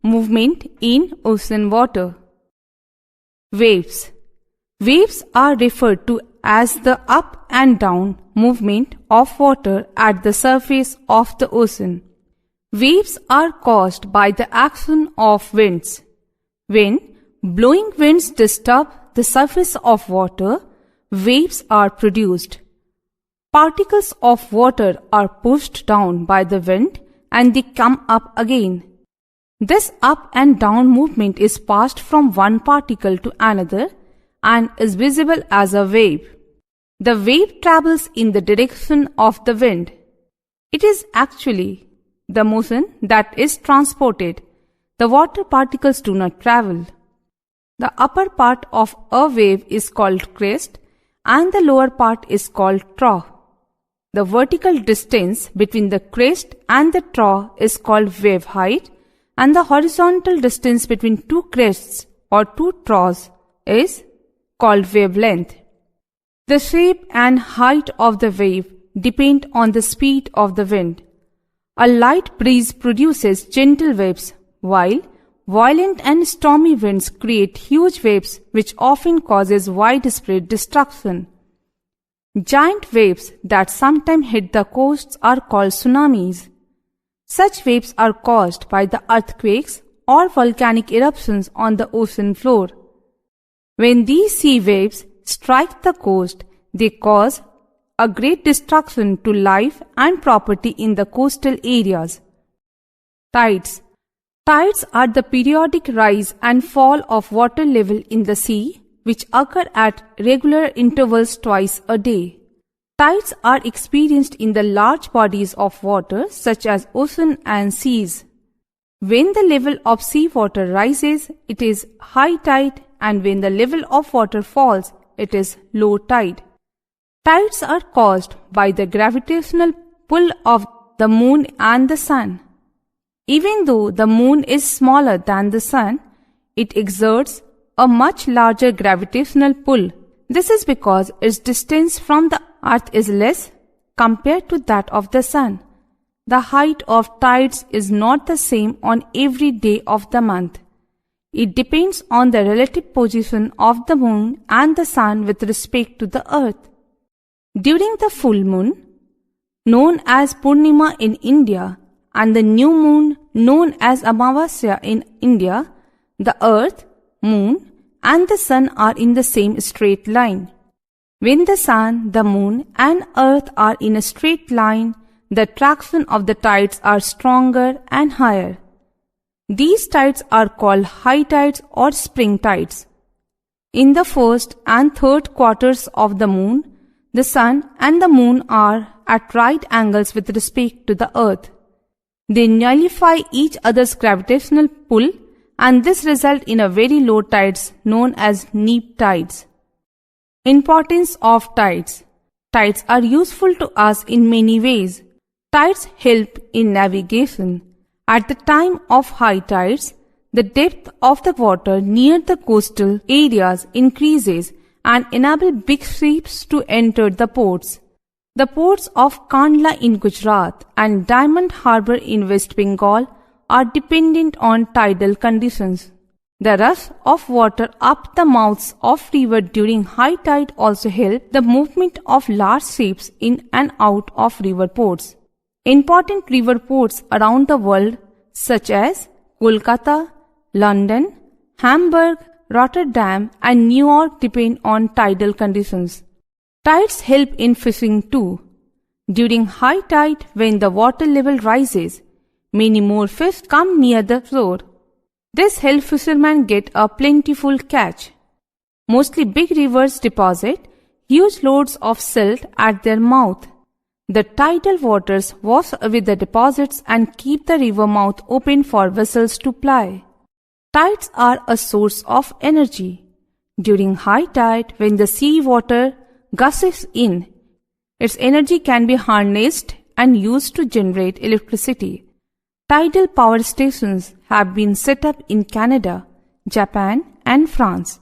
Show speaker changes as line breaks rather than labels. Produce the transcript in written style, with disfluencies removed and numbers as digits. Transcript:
Movement in ocean water. Waves. Waves are referred to as the up and down movement of water at the surface of the ocean. Waves are caused by the action of winds. When blowing winds disturb the surface of water, waves are produced. Particles of water are pushed down by the wind and they come up again. This up and down movement is passed from one particle to another and is visible as a wave. The wave travels in the direction of the wind. It is actually the motion that is transported. The water particles do not travel. The upper part of a wave is called crest and the lower part is called trough. The vertical distance between the crest and the trough is called wave height, and the horizontal distance between two crests or two troughs is called wavelength. The shape and height of the wave depend on the speed of the wind. A light breeze produces gentle waves, while violent and stormy winds create huge waves which often causes widespread destruction. Giant waves that sometimes hit the coasts are called tsunamis. Such waves are caused by the earthquakes or volcanic eruptions on the ocean floor. When these sea waves strike the coast, they cause a great destruction to life and property in the coastal areas. Tides. Tides are the periodic rise and fall of water level in the sea, which occur at regular intervals twice a day. Tides are experienced in the large bodies of water such as ocean and seas. When the level of sea water rises, it is high tide, and when the level of water falls, it is low tide. Tides are caused by the gravitational pull of the moon and the sun. Even though the moon is smaller than the sun, it exerts a much larger gravitational pull. This is because its distance from the earth is less compared to that of the sun. The height of tides is not the same on every day of the month. It depends on the relative position of the moon and the sun with respect to the earth. During the full moon, known as Purnima in India, and the new moon known as Amavasya in India, the earth, moon, and the sun are in the same straight line. When the sun, the moon, and earth are in a straight line, the attraction of the tides are stronger and higher. These tides are called high tides or spring tides. In the first and third quarters of the moon, the sun and the moon are at right angles with respect to the earth. They nullify each other's gravitational pull, and this results in a very low tides known as neap tides. Importance of tides. Tides are useful to us in many ways. Tides help in navigation. At the time of high tides, the depth of the water near the coastal areas increases and enable big ships to enter the ports. The ports of Kandla in Gujarat and Diamond Harbour in West Bengal are dependent on tidal conditions. The rush of water up the mouths of rivers during high tide also help the movement of large ships in and out of river ports. Important river ports around the world such as Kolkata, London, Hamburg, Rotterdam and New York depend on tidal conditions. Tides help in fishing too. During high tide, when the water level rises, many more fish come near the shore. This helps fishermen get a plentiful catch. Mostly big rivers deposit huge loads of silt at their mouth. The tidal waters wash away the deposits and keep the river mouth open for vessels to ply. Tides are a source of energy. During high tide, when the sea water gushes in, its energy can be harnessed and used to generate electricity. Tidal power stations have been set up in Canada, Japan, and France.